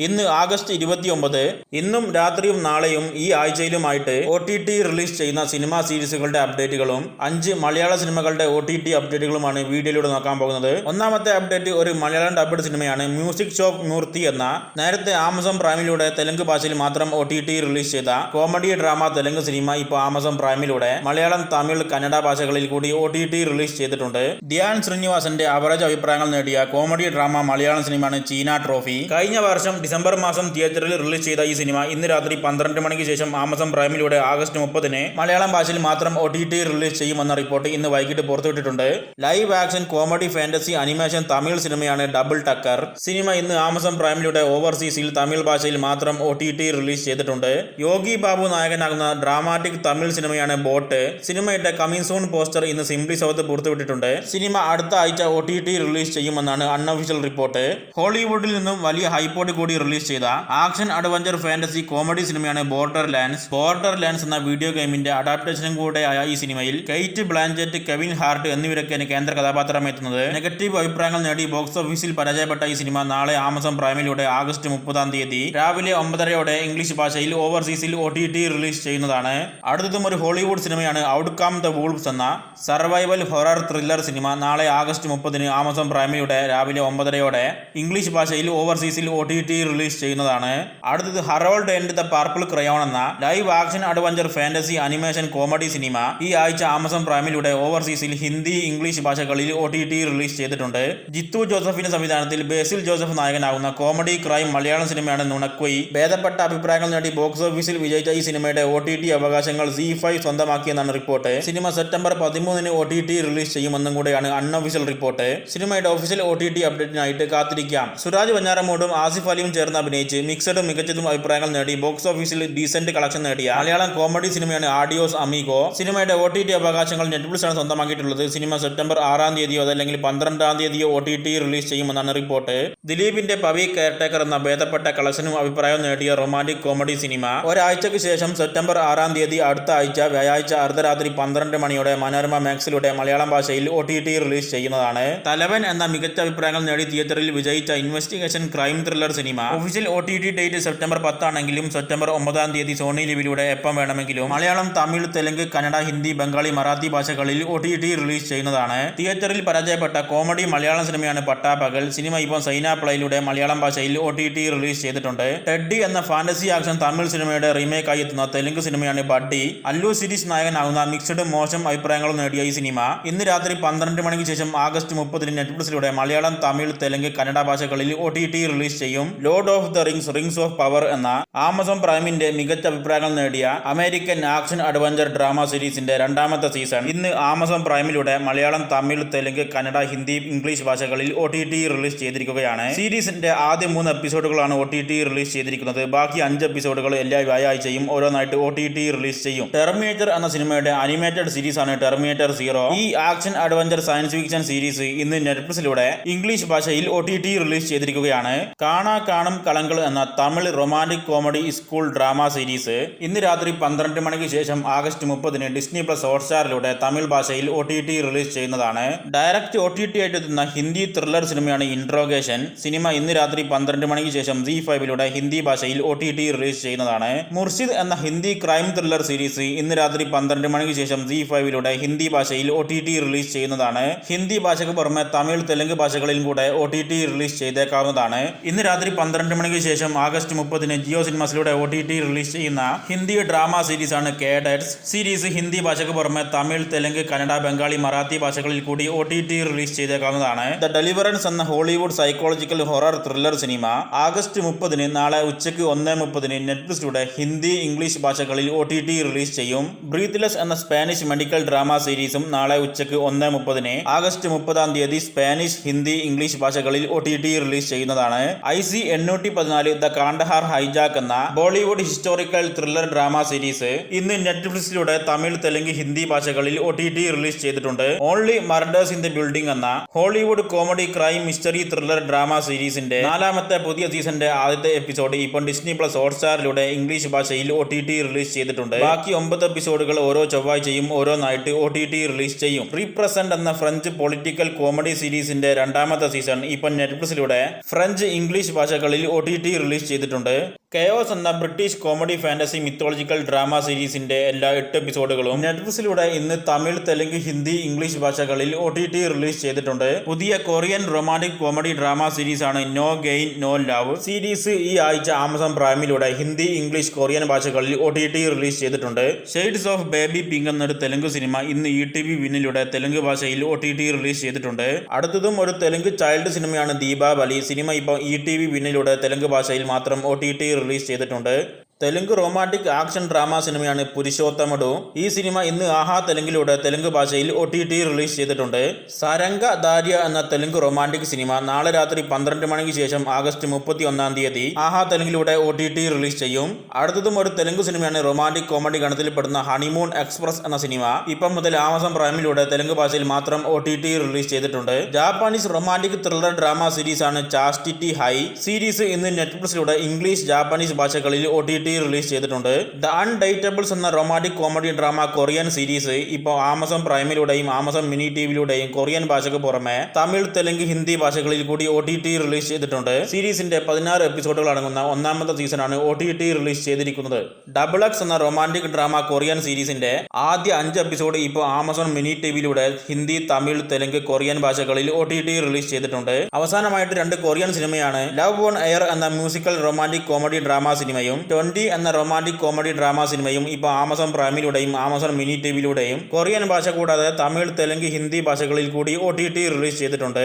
ഇന്ന് ആഗസ്റ്റ് 29. ഇന്നും രാത്രിയും നാളെയും ഈ ആഴ്ചയിലുമായിട്ട് OTT റിലീസ് ചെയ്യുന്ന സിനിമാ സീരീസുകളുടെ അപ്ഡേറ്റുകളും 5 മലയാള സിനിമകളുടെ OTT അപ്ഡേറ്റുകളുമാണ് വീഡിയോയിലൂടെ നോക്കാൻ പോകുന്നത്. ഒന്നാമത്തെ അപ്ഡേറ്റ് ഒരു മലയാളം ഡബ്ഡ് സിനിമയാണ്. മ്യൂസിക് ഷോപ്പ് മൂർത്തി എന്ന നേരത്തെ ആമസോൺ പ്രൈമിലൂടെ തെലുങ്ക് ഭാഷയിൽ മാത്രം OTT റിലീസ് ചെയ്ത കോമഡി ഡ്രാമ തെലുങ്ക് സിനിമ ഇപ്പോൾ ആമസോൺ പ്രൈമിലൂടെ മലയാളം, തമിഴ്, കന്നഡ ഭാഷകളിൽ കൂടി OTT റിലീസ് ചെയ്തിട്ടുണ്ട്. ധ്യാൻ ശ്രീനിവാസന്റെ ആവറേജ് അഭിപ്രായങ്ങൾ നേടിയ കോമഡി ഡ്രാമ മലയാളം സിനിമയാണ് ചീന ട്രോഫി. കഴിഞ്ഞ വർഷം ഡിസംബർ മാസം തിയേറ്ററിൽ റിലീസ് ചെയ്ത ഈ സിനിമ ഇന്ന് രാത്രി 12 മണിക്ക് ശേഷം ആമസോൺ പ്രൈമിലൂടെ ആഗസ്റ്റ് 30 മലയാളം ഭാഷയിൽ മാത്രം OTT റിലീസ് ചെയ്യുമെന്ന റിപ്പോർട്ട് ഇന്ന് വൈകിട്ട് പുറത്തുവിട്ടിട്ടുണ്ട്. Live action comedy fantasy animation Tamil സിനിമയാണ് ഡബിൾ ടക്കർ. സിനിമ ഇന്ന് ആമസോൺ പ്രൈമിലൂടെ ഓവർസീസിൽ തമിഴ് ഭാഷയിൽ മാത്രം OTT റിലീസ് ചെയ്തിട്ടുണ്ട്. യോഗി ബാബു നായകനാകുന്ന ഡ്രാമാറ്റിക് തമിഴ് സിനിമയാണ് ബോട്ട്. സിനിമയുടെ കമ്മിങ് സൂൺ പോസ്റ്റർ ഇന്ന് സിംപ്ലി സൗത്ത് പുറത്തുവിട്ടിട്ടുണ്ട്. സിനിമ അടുത്ത ആഴ്ച OTT റിലീസ് ചെയ്യുമെന്നാണ് അൺഒഫീഷ്യൽ റിപ്പോർട്ട്. ഹോളിവുഡിൽ നിന്നും വലിയ ഹൈപ്പോട് കൂടി റിലീസ് ചെയ്ത ആക്ഷൻ അഡ്വഞ്ചർ ഫാന്റസി കോമഡി സിനിമയാണ് ബോർഡർ ലാൻഡ്സ് എന്ന വീഡിയോ ഗെയിമിന്റെ അഡാപ്റ്റേഷനും കൂടെയായ ഈ സിനിമയിൽ കെയ്റ്റ് ബ്ലാഞ്ചറ്റ്, കെവിൻ ഹാർട്ട് എന്നിവരൊക്കെയാണ് കേന്ദ്ര കഥാപാത്രമെത്തുന്നത്. നെഗറ്റീവ് അഭിപ്രായങ്ങൾ നേടി ബോക്സ് ഓഫീസിൽ പരാജയപ്പെട്ട ഈ സിനിമ നാളെ ആമസോൺ പ്രൈമിലൂടെ ആഗസ്റ്റ് 30 രാവിലെ 9:30 ഇംഗ്ലീഷ് ഭാഷയിൽ ഓവർസീസിൽ OTT റിലീസ് ചെയ്യുന്നതാണ്. അടുത്തതും ഒരു ഹോളിവുഡ് സിനിമയാണ് ഔട്ട്കം ദ വൂൾഫ്സ് എന്ന സർവൈവൽ ഹൊറർ ത്രില്ലർ സിനിമ നാളെ ആഗസ്റ്റ് 30 ആമസോൺ പ്രൈമിലൂടെ രാവിലെ 9:30 ഇംഗ്ലീഷ് ഭാഷയിൽ ഓവർസീസിൽ OTT റിലീസ് ചെയ്യുന്നതാണ്. അടുത്തത് Harold and the purple crayon എന്ന live action adventure fantasy animation comedy സിനിമ ഈ ആഴ്ച ആമസോൺ പ്രൈമിലൂടെ ഓവർസീസിൽ ഹിന്ദി, ഇംഗ്ലീഷ് ഭാഷകളിൽ OTT റിലീസ് ചെയ്തിട്ടുണ്ട്. ജിത്തു ജോസഫിന്റെ സംവിധാനത്തിൽ ബേസിൽ ജോസഫ് നായകനാകുന്ന കോമഡി ക്രൈം മലയാളം സിനിമയാണ് നുണക്കൊയ്. ഭേദപ്പെട്ട അഭിപ്രായങ്ങൾ നേടി ബോക്സ് ഓഫീസിൽ വിജയിച്ച ഈ സിനിമയുടെ OTT അവകാശങ്ങൾ ZEE5 സ്വന്തമാക്കിയെന്നാണ് റിപ്പോർട്ട്. സിനിമ സെപ്റ്റംബർ 13 OTT റിലീസ് ചെയ്യുമെന്നും കൂടെയാണ് അൺഒഫീഷ്യൽ റിപ്പോർട്ട്. സിനിമയുടെ ഒഫീഷ്യൽ OTT അപ്ഡേറ്റിനായിട്ട് കാത്തിരിക്കാം. സുരാജ് വഞ്ഞാറമൂടും ആസിഫ് അലിയും ചേർന്ന് അഭിനയിച്ച് മിക്സഡും മികച്ചതും അഭിപ്രായങ്ങൾ നേടി ബോക്സ് ഓഫീസിൽ ഡീസന്റ് കളക്ഷൻ നേടിയ മലയാളം കോമഡി സിനിമയാണ് ആഡിയോസ് അമീഗോ. സിനിമയുടെ OTT അവകാശങ്ങൾ നെറ്റ്ഫ്ലിക്സ് ആണ് സ്വന്തമാക്കിയിട്ടുള്ളത്. സിനിമ സെപ്റ്റംബർ 6 അതല്ലെങ്കിൽ 12 OTT റിലീസ് ചെയ്യുമെന്നാണ് റിപ്പോർട്ട്. ദിലീപിന്റെ പവി കെയർടേക്കർ എന്ന ഭേദപ്പെട്ട കളക്ഷനും അഭിപ്രായവും നേടിയ റൊമാന്റിക് കോമഡി സിനിമ ഒരാഴ്ചയ്ക്ക് ശേഷം സെപ്റ്റംബർ 6 അടുത്ത ആഴ്ച വ്യാഴാഴ്ച അർദ്ധരാത്രി 12 മണിയോടെ മനോരമ മാക്സിലൂടെ മലയാളം ഭാഷയിൽ OTT റിലീസ് ചെയ്യുന്നതാണ്. തലവൻ എന്ന മികച്ച അഭിപ്രായങ്ങൾ നേടി തിയേറ്ററിൽ വിജയിച്ച investigation crime thriller cinema official OTT date September 10 ആണെങ്കിലും സെപ്റ്റംബർ 9 സോണി ലിവിലൂടെ എപ്പം വേണമെങ്കിലും മലയാളം, തമിഴ്, തെലുങ്ക്, കന്നഡ, ഹിന്ദി, ബംഗാളി, മറാത്തി ഭാഷകളിൽ OTT റിലീസ് ചെയ്യുന്നതാണ്. തിയേറ്ററിൽ പരാജയപ്പെട്ട കോമഡി മലയാളം സിനിമയാണ് പട്ടാപ്പകൽ. സിനിമ ഇപ്പോൾ സൈന പ്ലേയിലൂടെ മലയാളം ഭാഷയിൽ OTT റിലീസ് ചെയ്തിട്ടുണ്ട്. ടെഡ്ഡി എന്ന ഫാന്റസി ആക്ഷൻ തമിഴ് സിനിമയുടെ റീമേക്കായി എത്തുന്ന തെലുങ്ക് സിനിമയാണ് ബഡ്ഡി. അല്ലു സിരീസ് നായകനാകുന്ന മിക്സഡ് മോശം അഭിപ്രായങ്ങളും നേടിയ ഈ സിനിമ ഇന്ന് രാത്രി 12 മണിക്ക് ശേഷം ആഗസ്റ്റ് 30 നെറ്റ്ഫ്ലിക്സിലൂടെ മലയാളം, തമിഴ്, തെലുങ്ക്, കന്നഡ ഭാഷകളിൽ OTT റിലീസ് ചെയ്യും. Lord of the rings of power എന്ന ആമസോൺ പ്രൈമിന്റെ മികച്ച അഭിപ്രായങ്ങൾ നേടിയ അമേരിക്കൻ ആക്ഷൻ അഡ്വഞ്ചർ ഡ്രാമ സീരീസിന്റെ 2ാമത്തെ സീസൺ ഇന്ന് ആമസോൺ പ്രൈമിലൂടെ മലയാളം, തമിഴ്, തെലുങ്ക്, കന്നഡ, ഹിന്ദി, ഇംഗ്ലീഷ് ഭാഷകളിൽ OTT റിലീസ് ചെയ്തിരിക്കുകയാണ്. സീരീസിന്റെ ആദ്യ 3 എപ്പിസോഡുകളാണ് OTT റിലീസ് ചെയ്തിരിക്കുന്നത്. ബാക്കി 5 എപ്പിസോഡുകൾ എല്ലാ വ്യാഴാഴ്ചയും ഓരോന്നായിട്ട് OTT റിലീസ് ചെയ്യും. ടെർമിനേറ്റർ എന്ന സിനിമയുടെ അനിമേറ്റഡ് സീരീസ് ആണ് ടെർമിനേറ്റർ 0. ഈ action adventure science fiction series ഇന്ന് നെറ്റ്ഫ്ലിക്സിലൂടെ ഇംഗ്ലീഷ് ഭാഷയിൽ OTT റിലീസ് ചെയ്തിരിക്കുകയാണ്. കാണും കളങ്കൾ എന്ന Tamil romantic comedy school drama series ഇന്ന് രാത്രി 12 മണിക്ക് ശേഷം ആഗസ്റ്റ് 30 ഡിസ്നി പ്ലസ് ഹോട്ട്സ്റ്റാറിലൂടെ തമിഴ് ഭാഷയിൽ OTT റിലീസ് ചെയ്യുന്നതാണ്. ഡയറക്റ്റ് OTT ആയിട്ട് എത്തുന്ന ഹിന്ദി ത്രില്ലർ സിനിമയാണ് ഇൻട്രോഗേഷൻ. സിനിമ ഇന്ന് രാത്രി 12 മണിക്ക് ശേഷം ZEE5ലൂടെ ഹിന്ദി ഭാഷയിൽ OTT റിലീസ് ചെയ്യുന്നതാണ്. മുർഷിദ് എന്ന ഹിന്ദി ക്രൈം ത്രില്ലർ സീരീസ് ഇന്ന് രാത്രി 12 മണിക്ക് ശേഷം ZEE5ലൂടെ ഹിന്ദി ഭാഷയിൽ OTT റിലീസ് ചെയ്യുന്നതാണ്. ഹിന്ദി ഭാഷയ്ക്ക് പുറമെ തമിഴ്, തെലുങ്ക് ഭാഷകളിലും കൂടെ OTT റിലീസ് ചെയ്തേക്കാവുന്നതാണ്. ഇന്ന് രാത്രി 12 മണിക്ക് ശേഷം ആഗസ്റ്റ് 30 ജിയോ സിനിമാസിലൂടെ OTT റിലീസ് ചെയ്യുന്ന ഹിന്ദി ഡ്രാമ സീരീസാണ് കേഡറ്റ്സ്. സീരീസ് ഹിന്ദി ഭാഷയ്ക്ക് പുറമെ തമിഴ്, തെലുങ്ക്, കന്നഡ, ബംഗാളി, മറാത്തി ഭാഷകളിൽ കൂടി OTT റിലീസ് ചെയ്തേക്കാവുന്നതാണ്. ദ ഡെലിവറൻസ് എന്ന Hollywood psychological horror thriller cinema August 30 നാളെ ഉച്ചയ്ക്ക് 1:30 നെറ്റ്ഫ്ലിക്സിലൂടെ ഹിന്ദി, ഇംഗ്ലീഷ് ഭാഷകളിൽ OTT റിലീസ് ചെയ്യും. ബ്രീത്ത്ലെസ് എന്ന സ്പാനിഷ് മെഡിക്കൽ ഡ്രാമ സീരീസും നാളെ ഉച്ചയ്ക്ക് 1:30 ആഗസ്റ്റ് 30 സ്പാനിഷ്, ഹിന്ദി, ഇംഗ്ലീഷ് ഭാഷകളിൽ OTT റിലീസ് ചെയ്യുന്നതാണ്. IC 814 ദ കാണ്ഡഹാർ ഹൈജാക്ക് എന്ന Bollywood historical thriller drama series ഇന്ന് നെറ്റ്ഫ്ലിക്സിലൂടെ തമിഴ്, തെലുങ്ക്, ഹിന്ദി ഭാഷകളിൽ OTT റിലീസ് ചെയ്തിട്ടുണ്ട്. Only murders in the building എന്ന Hollywood comedy crime mystery thriller drama സീരീസിന്റെ 4ാമത്തെ പുതിയ സീസന്റെ ആദ്യത്തെ എപ്പിസോഡ് ഇപ്പോൾ ഡിസ്നി പ്ലസ് ഹോട്ട്സ്റ്റാറിലൂടെ ഇംഗ്ലീഷ് ഭാഷയിൽ OTT റിലീസ് ചെയ്തിട്ടുണ്ട്. ബാക്കി 9 എപ്പിസോഡുകൾ ഓരോ ചൊവ്വാഴ്ചയും ഓരോന്നായിട്ട് OTT റിലീസ് ചെയ്യും. റീപ്രസന്റ് എന്ന ഫ്രഞ്ച് പൊളിറ്റിക്കൽ കോമഡി സീരീസിന്റെ 2ാമത്തെ സീസൺ ഇപ്പോൾ നെറ്റ്ഫ്ലിക്സിലൂടെ ഫ്രഞ്ച്, ഇംഗ്ലീഷ് ഭാഷകളിൽ ഭാഷകളിൽ OTT റിലീസ് ചെയ്തിട്ടുണ്ട്. കെയോസ് എന്ന British comedy fantasy mythological drama സീരീസിന്റെ എല്ലാ 8 എപ്പിസോഡുകളും നെറ്റ്ഫ്ലിക്സിലൂടെ ഇന്ന് തമിഴ്, തെലുങ്ക്, ഹിന്ദി, ഇംഗ്ലീഷ് ഭാഷകളിൽ OTT റിലീസ് ചെയ്തിട്ടുണ്ട്. പുതിയ കൊറിയൻ റൊമാന്റിക് കോമഡി ഡ്രാമ സീരീസാണ് no gain no love. Series ഈ ആഴ്ച ആമസോൺ പ്രൈമിലൂടെ ഹിന്ദി, ഇംഗ്ലീഷ്, കൊറിയൻ ഭാഷകളിൽ OTT റിലീസ് ചെയ്തിട്ടുണ്ട്. ഷെയ്ഡ്സ് ഓഫ് ബേബി പിങ്ക് എന്നൊരു തെലുങ്ക് സിനിമ ഇന്ന് ETV വിന്നിലൂടെ തെലുങ്ക് ഭാഷയിൽ OTT റിലീസ് ചെയ്തിട്ടുണ്ട്. അടുത്തതും ഒരു തെലുങ്ക് ചൈൽഡ് സിനിമയാണ് ദീപാവലി. സിനിമ ഇപ്പോൾ ETV വിന്നിലൂടെ തെലുങ്ക് ഭാഷയിൽ മാത്രം OTT റിലീസ് ചെയ്തിട്ടുണ്ട്. തെലുങ്ക് റൊമാന്റിക് ആക്ഷൻ ഡ്രാമ സിനിമയാണ് പുരുഷോത്തമഡു. ഈ സിനിമ ഇന്ന് ആഹാ തെലുങ്കിലൂടെ തെലുങ്ക് ഭാഷയിൽ OTT റിലീസ് ചെയ്തിട്ടുണ്ട്. സരംഗ ദാര്യ എന്ന തെലുങ്ക് റൊമാന്റിക് സിനിമ നാളെ രാത്രി 12 മണിക്ക് ശേഷം ആഗസ്റ്റ് 31 തീയതി ആഹാ തെലുങ്കിലൂടെ OTT റിലീസ് ചെയ്യും. അടുത്തതും ഒരു തെലുങ്ക് സിനിമയാണ് റൊമാന്റിക് കോമഡി ഗണത്തിൽപ്പെടുന്ന ഹണിമൂൺ എക്സ്പ്രസ് എന്ന സിനിമ ഇപ്പം മുതൽ ആമസോൺ പ്രൈമിലൂടെ തെലുങ്ക് ഭാഷയിൽ മാത്രം OTT റിലീസ് ചെയ്തിട്ടുണ്ട്. ജാപ്പാനീസ് റൊമാന്റിക് ത്രില്ലർ ഡ്രാമ സീരീസാണ് ചാസ്റ്റിറ്റി ഹൈ. സീരീസ് ഇന്ന് നെറ്റ്ഫ്ലിക്സിലൂടെ ഇംഗ്ലീഷ്, ജാപ്പാനീസ് ഭാഷകളിൽ OTT റിലീസ് ചെയ്തിട്ടുണ്ട്. ദ അൺഡേറ്റബിൾസ് എന്ന romantic comedy drama Korean series ഇപ്പോൾ ആമസോൺ പ്രൈമിലൂടെയും ആമസോൺ മിനി ടിവിയിലൂടെയും കൊറിയൻ ഭാഷയ്ക്ക് പുറമെ തമിഴ്, തെലുങ്ക്, ഹിന്ദി ഭാഷകളിൽ കൂടി OTT റിലീസ് ചെയ്തിട്ടുണ്ട്. സീരീസിന്റെ 16 എപ്പിസോഡുകൾ അടങ്ങുന്ന 1ാമത്തെ സീസണാണ് OTT റിലീസ് ചെയ്തിരിക്കുന്നത്. ഡബിൾ എക്സ് എന്ന റൊമാന്റിക് ഡ്രാമ കൊറിയൻ സീരീസിന്റെ ആദ്യ 5 എപ്പിസോഡ് ഇപ്പോൾ ആമസോൺ മിനി ടിവിയിലൂടെ ഹിന്ദി, തമിഴ്, തെലുങ്ക്, കൊറിയൻ ഭാഷകളിൽ OTT റിലീസ് ചെയ്തിട്ടുണ്ട്. അവസാനമായിട്ട് 2 കൊറിയൻ സിനിമയാണ് ലവ് ഓൺ എയർ എന്ന മ്യൂസിക്കൽ റൊമാന്റിക് കോമഡി ഡ്രാമ സിനിമയും 20 എന്ന റൊമാന്റിക് കോമഡി ഡ്രാമ സിനിമയും ഇപ്പോൾ ആമസോൺ പ്രൈമിലൂടെയും ആമസോൺ മിനി ടിവിയിലൂടെയും കൊറിയൻ ഭാഷ കൂടാതെ തമിഴ്, തെലുങ്ക്, ഹിന്ദി ഭാഷകളിൽ കൂടി OTT റിലീസ് ചെയ്തിട്ടുണ്ട്.